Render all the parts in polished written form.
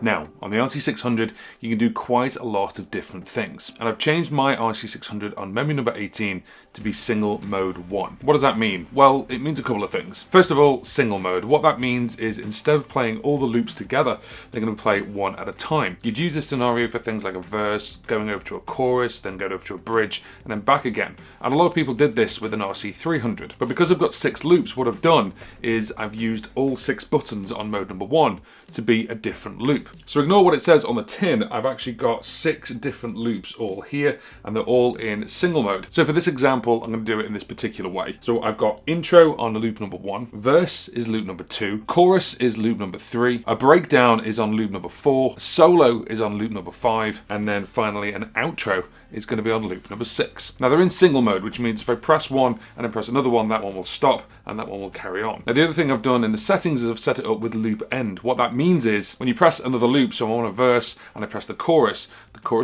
Now, on the RC-600, you can do quite a lot of different things. And I've changed my RC-600 on memory number 18 to be single mode 1. What does that mean? Well, it means a couple of things. First of all, single mode. What that means is instead of playing all the loops together, they're going to play one at a time. You'd use this scenario for things like a verse, going over to a chorus, then going over to a bridge, and then back again. And a lot of people did this with an RC-300. But because I've got 6 loops, what I've done is I've used all 6 buttons on mode number 1 to be a different loop. So ignore what it says on the tin, I've actually got 6 different loops all here, and they're all in single mode. So for this example, I'm going to do it in this particular way. So I've got intro on loop number 1, verse is loop number 2, chorus is loop number 3, a breakdown is on loop number 4, solo is on loop number 5, and then finally an outro is going to be on loop number 6. Now they're in single mode, which means if I press one and then press another one, that one will stop and that one will carry on. Now the other thing I've done in the settings is I've set it up with loop end. What that means is when you press another loop, so I'm on a verse and I press the chorus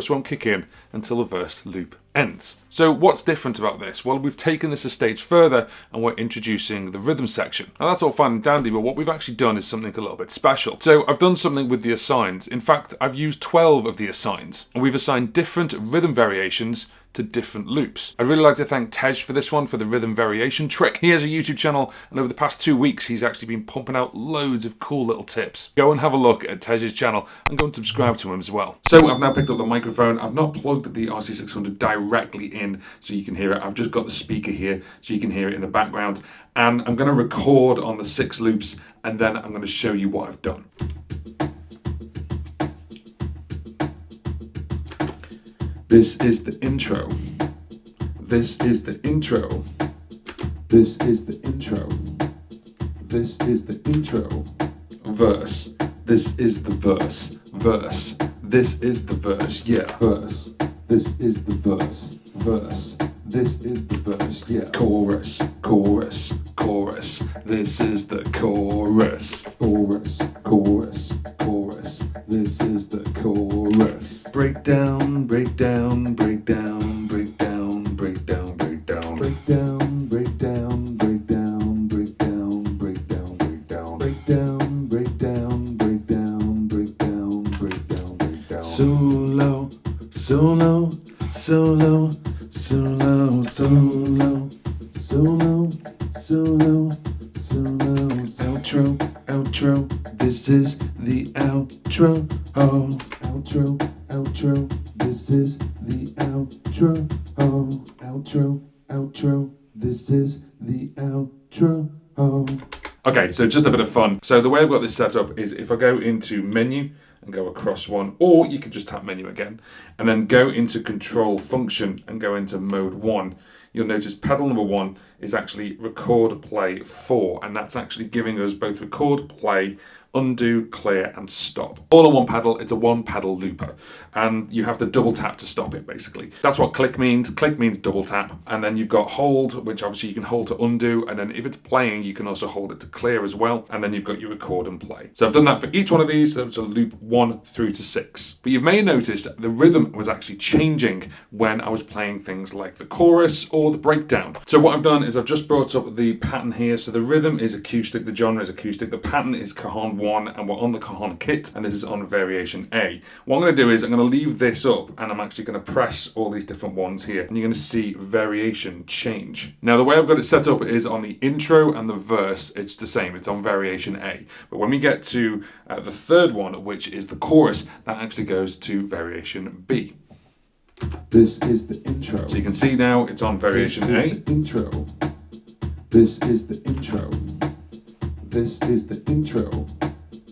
won't kick in until the verse loop ends. So what's different about this? Well, we've taken this a stage further and we're introducing the rhythm section. Now that's all fine and dandy, but what we've actually done is something a little bit special. So I've done something with the assigns. In fact, I've used 12 of the assigns, and we've assigned different rhythm variations to different loops. I'd really like to thank Tej for this one, for the rhythm variation trick. He has a YouTube channel, and over the past 2 weeks, he's actually been pumping out loads of cool little tips. Go and have a look at Tej's channel and go and subscribe to him as well. So I've now picked up the microphone. I've not plugged the RC-600 directly in so you can hear it. I've just got the speaker here so you can hear it in the background. And I'm going to record on the 6 loops, and then I'm going to show you what I've done. This is the intro. This is the intro. This is the intro. This is the intro. Verse. This is the verse. Verse. This is the verse. Yeah. Verse. This is the verse. Verse. This is the verse. Yeah. Chorus. Chorus. Chorus. This is the chorus. Chorus. Chorus. Chorus. This is the chorus. Breakdown, breakdown, breakdown, breakdown, breakdown, breakdown, breakdown, breakdown, breakdown, breakdown, breakdown, breakdown, breakdown, breakdown, breakdown, breakdown, breakdown, breakdown. Solo, solo, solo, solo, solo, solo, solo, solo, outro, outro. This is the outro. Oh, outro, outro. This is the outro. Oh, outro, outro. This is the outro. Oh. Okay, so just a bit of fun. So the way I've got this set up is if I go into menu and go across one, or you can just tap menu again, and then go into control function and go into mode 1. You'll notice pedal number 1 is actually record, play, 4, and that's actually giving us both record, play, undo, clear, and stop. All on one pedal. It's a one pedal looper, and you have to double tap to stop it, basically. That's what click means. Click means double tap, and then you've got hold, which obviously you can hold to undo, and then if it's playing, you can also hold it to clear as well, and then you've got your record and play. So I've done that for each one of these, so it's a loop 1 through to 6. But you may notice that the rhythm was actually changing when I was playing things like the chorus or the breakdown. So what I've done is I've just brought up the pattern here. So the rhythm is acoustic, the genre is acoustic, the pattern is cajon 1, and we're on the cajon kit, and this is on variation A. What I'm going to do is I'm going to leave this up, and I'm actually going to press all these different ones here, and you're going to see variation change. Now the way I've got it set up is on the intro and the verse, it's the same, it's on variation A. But when we get to the third one, which is the chorus, that actually goes to variation B. This is the intro. So you can see now it's on variation A. This is the intro. This is the intro. This is the intro.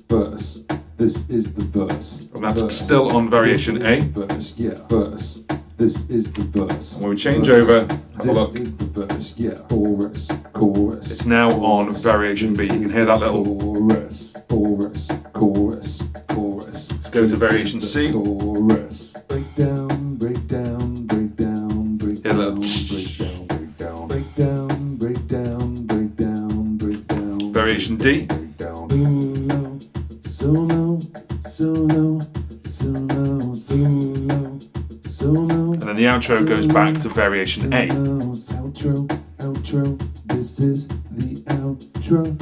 Verse. This is the verse. And that's verse. Still on variation A. Verse. Yeah. Verse. This is the verse. And when we change over, have a look. This is the verse. Yeah. Chorus. Chorus. It's now on variation B. You can hear that little chorus. Chorus. Chorus. Chorus. Let's go to variation C. Chorus. Breakdown. Breakdown. Breakdown. Breakdown. Hear a little breakdown. Breakdown. Breakdown. Breakdown. Breakdown. Breakdown. Variation D. Solo, solo, solo, solo, solo. And then the outro goes back to variation A. Outro, outro, this is the outro.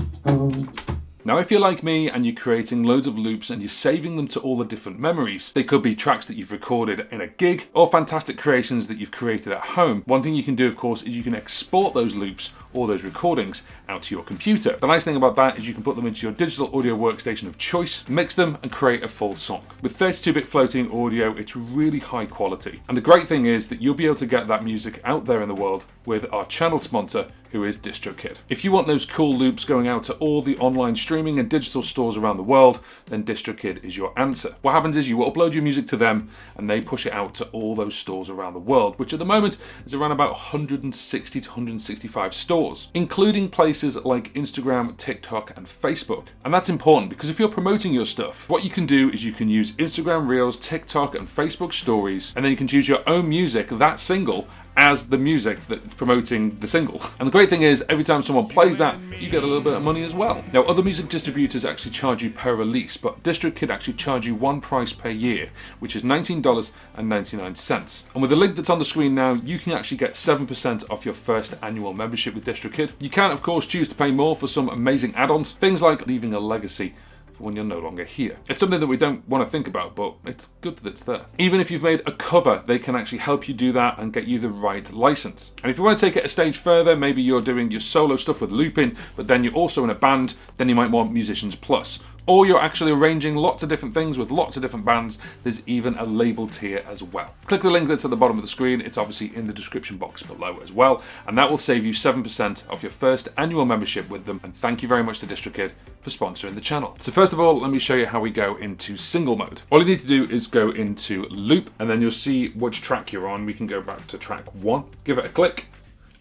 Now, if you're like me and you're creating loads of loops and you're saving them to all the different memories, they could be tracks that you've recorded in a gig or fantastic creations that you've created at home. One thing you can do, of course, is you can export those loops or those recordings out to your computer. The nice thing about that is you can put them into your digital audio workstation of choice, mix them and create a full song. With 32-bit floating audio, it's really high quality. And the great thing is that you'll be able to get that music out there in the world with our channel sponsor, who is DistroKid. If you want those cool loops going out to all the online streaming and digital stores around the world, then DistroKid is your answer. What happens is you upload your music to them and they push it out to all those stores around the world, which at the moment is around about 160 to 165 stores, including places like Instagram, TikTok, and Facebook. And that's important because if you're promoting your stuff, what you can do is you can use Instagram Reels, TikTok, and Facebook Stories, and then you can choose your own music, that single, as the music that's promoting the single. And the great thing is, every time someone plays that, you get a little bit of money as well. Now, other music distributors actually charge you per release, but DistroKid actually charge you one price per year, which is $19.99. And with the link that's on the screen now, you can actually get 7% off your first annual membership with DistroKid. You can, of course, choose to pay more for some amazing add-ons, things like leaving a legacy for when you're no longer here. It's something that we don't want to think about, but it's good that it's there. Even if you've made a cover, they can actually help you do that and get you the right license. And if you want to take it a stage further, maybe you're doing your solo stuff with looping, but then you're also in a band, then you might want Musicians Plus. Or you're actually arranging lots of different things with lots of different bands. There's even a label tier as well. Click the link that's at the bottom of the screen. It's obviously in the description box below as well. And that will save you 7% off your first annual membership with them. And thank you very much to DistroKid for sponsoring the channel. So first of all, let me show you how we go into single mode. All you need to do is go into loop, and then you'll see which track you're on. We can go back to track 1, give it a click,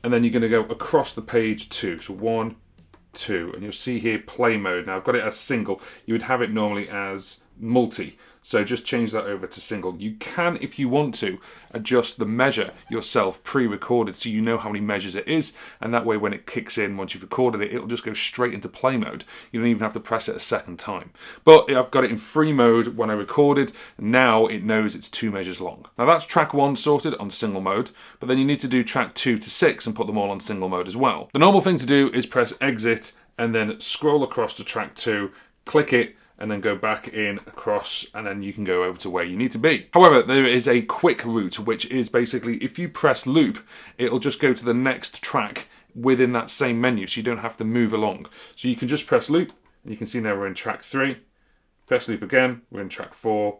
and then you're going to go across the page 2. So 1, 2, and you'll see here play mode. Now I've got it as single. You would have it normally as multi, so just change that over to single. You can, if you want to, adjust the measure yourself pre-recorded so you know how many measures it is, and that way when it kicks in once you've recorded it, it'll just go straight into play mode. You don't even have to press it a second time. But I've got it in free mode when I recorded. Now it knows it's 2 measures long. Now that's track 1 sorted on single mode, but then you need to do track 2 to 6 and put them all on single mode as well. The normal thing to do is press exit and then scroll across to track 2, click it, and then go back in across, and then you can go over to where you need to be. However, there is a quick route, which is basically if you press loop, it'll just go to the next track within that same menu, so you don't have to move along. So you can just press loop, and you can see now we're in track 3. Press loop again, we're in track 4,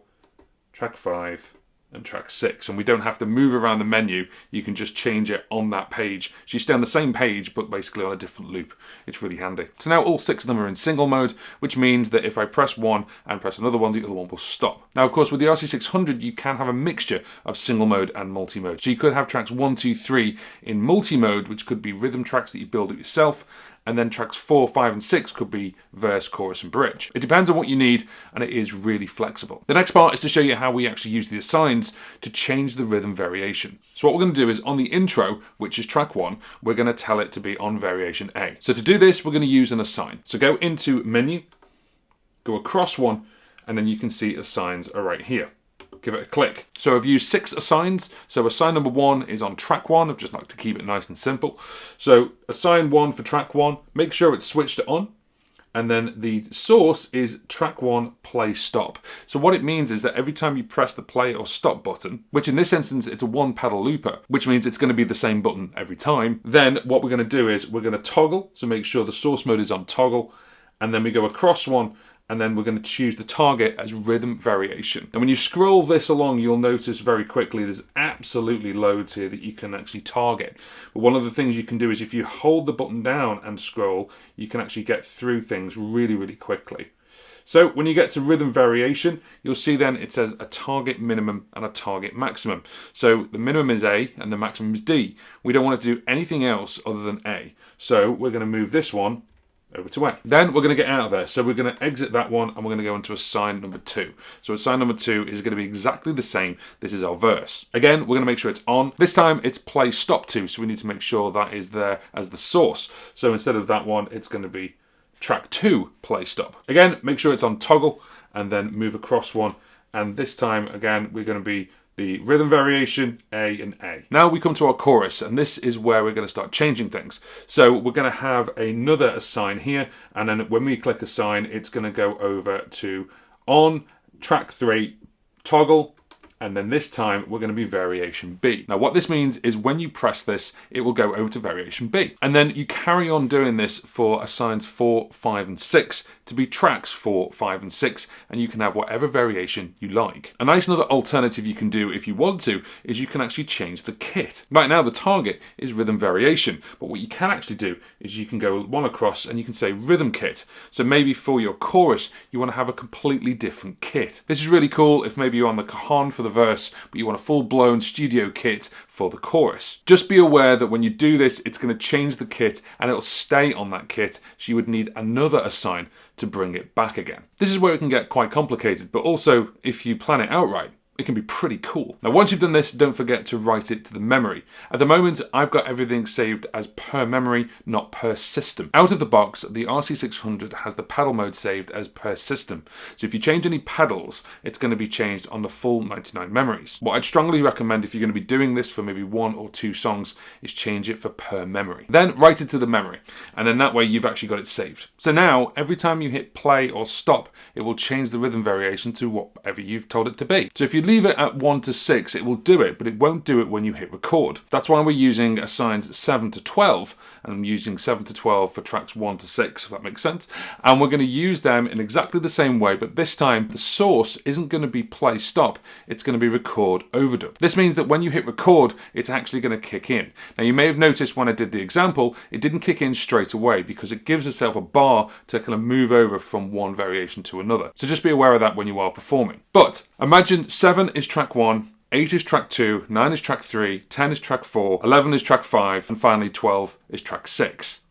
track 5, and track 6, and we don't have to move around the menu. You can just change it on that page, so you stay on the same page but basically on a different loop. It's really handy. So now all 6 of them are in single mode, which means that if I press one and press another one, the other one will stop. Now of course with the RC-600 you can have a mixture of single mode and multi-mode, so you could have tracks 1, 2, 3 in multi-mode, which could be rhythm tracks that you build it yourself, and then tracks 4, 5, and 6 could be verse, chorus, and bridge. It depends on what you need, and it is really flexible. The next part is to show you how we actually use the assigns to change the rhythm variation. So what we're going to do is on the intro, which is track 1, we're going to tell it to be on variation A. So to do this, we're going to use an assign. So go into menu, go across one, and then you can see assigns are right here. Give it a click. So I've used 6 assigns. So assign number 1 is on track 1. I've just like to keep it nice and simple. So assign 1 for track 1. Make sure it's switched on. And then the source is track 1 play stop. So what it means is that every time you press the play or stop button, which in this instance it's a 1 pedal looper, which means it's going to be the same button every time, then what we're going to do is we're going to toggle. So make sure the source mode is on toggle, and then we go across one, and then we're going to choose the target as rhythm variation. And when you scroll this along, you'll notice very quickly there's absolutely loads here that you can actually target. But one of the things you can do is if you hold the button down and scroll, you can actually get through things really, really quickly. So when you get to rhythm variation, you'll see then it says a target minimum and a target maximum. So the minimum is A and the maximum is D. We don't want to do anything else other than A. So we're going to move this one over to A. Then we're going to get out of there. So we're going to exit that one and we're going to go into assign number 2. So assign number 2 is going to be exactly the same. This is our verse. Again, we're going to make sure it's on. This time it's play stop 2. So we need to make sure that is there as the source. So instead of that one, it's going to be track 2 play stop. Again, make sure it's on toggle and then move across one. And this time, again, we're going to be the rhythm variation, A and A. Now we come to our chorus, and this is where we're going to start changing things. So we're going to have another assign here, and then when we click assign, it's going to go over to on track 3, toggle, and then this time we're going to be variation B. Now what this means is when you press this, it will go over to variation B. And then you carry on doing this for assigns 4, 5 and 6 to be tracks 4, 5 and 6, and you can have whatever variation you like. A nice another alternative you can do if you want to is you can actually change the kit. Right now the target is rhythm variation, but what you can actually do is you can go one across and you can say rhythm kit. So maybe for your chorus you want to have a completely different kit. This is really cool if maybe you're on the cajon for the verse, but you want a full-blown studio kit for the chorus. Just be aware that when you do this, it's going to change the kit and it'll stay on that kit, so you would need another assign to bring it back again. This is where it can get quite complicated, but also if you plan it out right, it can be pretty cool. Now once you've done this, don't forget to write it to the memory. At the moment, I've got everything saved as per memory, not per system. Out of the box, the RC-600 has the pedal mode saved as per system. So if you change any pedals, it's going to be changed on the full 99 memories. What I'd strongly recommend if you're going to be doing this for maybe 1 or 2 songs is change it for per memory. Then write it to the memory, and then that way you've actually got it saved. So now, every time you hit play or stop, it will change the rhythm variation to whatever you've told it to be. So if you leave it at 1 to 6, it will do it, but it won't do it when you hit record. That's why we're using assigns 7 to 12, and I'm using 7 to 12 for tracks 1 to 6, if that makes sense. And we're going to use them in exactly the same way, but this time the source isn't going to be play stop, it's going to be record overdub. This means that when you hit record, it's actually going to kick in. Now you may have noticed when I did the example, it didn't kick in straight away because it gives itself a bar to kind of move over from one variation to another. So just be aware of that when you are performing. But imagine 7 is track 1, 8 is track 2, 9 is track 3, 10 is track 4, 11 is track 5, and finally 12 is track 6.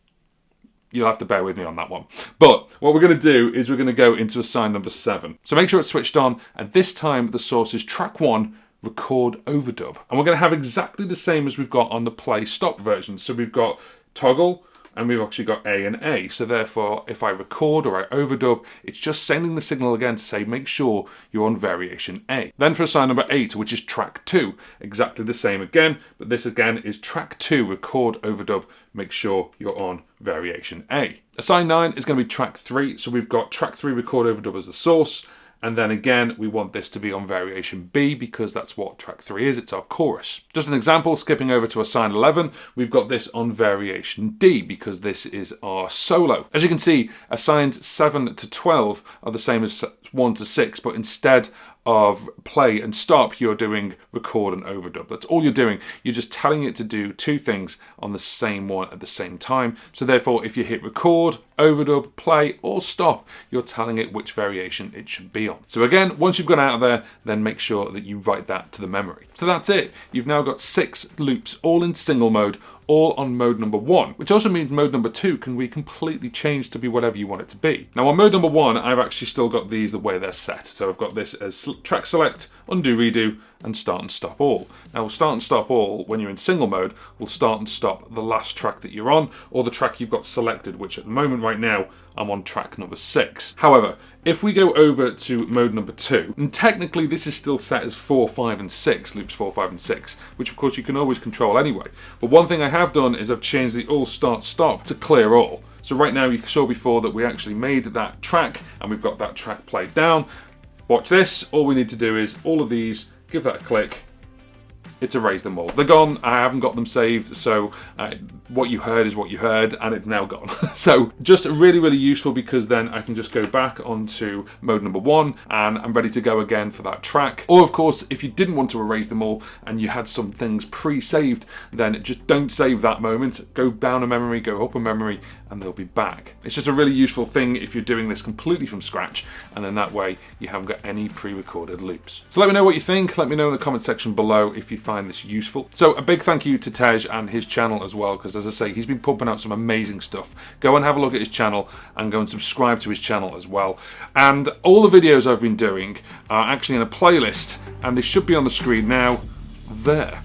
You'll have to bear with me on that one. But what we're going to do is we're going to go into assign number 7. So make sure it's switched on, and this time the source is track 1, record overdub. And we're going to have exactly the same as we've got on the play stop version. So we've got toggle, and we've actually got A and A. So therefore, if I record or I overdub, it's just sending the signal again to say, make sure you're on variation A. Then for assign number 8, which is track 2, exactly the same again, but this again is track 2, record overdub, make sure you're on variation A. Assign 9 is going to be track 3, so we've got track 3, record overdub as the source, and then again, we want this to be on variation B because that's what track 3 is, it's our chorus. Just an example, skipping over to assign 11, we've got this on variation D because this is our solo. As you can see, assigns 7 to 12 are the same as 1 to 6, but instead of play and stop, you're doing record and overdub. That's all you're doing. You're just telling it to do 2 things on the same one at the same time. So therefore, if you hit record, overdub, play, or stop, you're telling it which variation it should be on. So again, once you've gone out of there, then make sure that you write that to the memory. So that's it. You've now got 6 loops, all in single mode, all on mode number 1, which also means mode number 2 can be completely changed to be whatever you want it to be. Now on mode number 1, I've actually still got these the way they're set. So I've got this as track select, undo, redo, and start and stop all. Now start and stop all, when you're in single mode, will start and stop the last track that you're on, or the track you've got selected, which at the moment right now, I'm on track number 6. However, if we go over to mode number 2, and technically this is still set as 4, 5 and 6, loops 4, 5 and 6, which of course you can always control anyway. But one thing I have done is I've changed the all start stop to clear all. So right now you saw before that we actually made that track and we've got that track played down. Watch this, all we need to do is all of these, give that a click, it's erased them all. They're gone, I haven't got them saved, so what you heard is what you heard, and it's now gone. So just really, really useful because then I can just go back onto mode number 1 and I'm ready to go again for that track. Or of course, if you didn't want to erase them all and you had some things pre-saved, then just don't save that moment. Go down a memory, go up a memory, and they'll be back. It's just a really useful thing if you're doing this completely from scratch, and then that way you haven't got any pre-recorded loops. So let me know what you think. Let me know in the comment section below if you find this useful. So a big thank you to Tej and his channel as well, because as I say, he's been pumping out some amazing stuff. Go and have a look at his channel and go and subscribe to his channel as well. And all the videos I've been doing are actually in a playlist, and they should be on the screen now. There.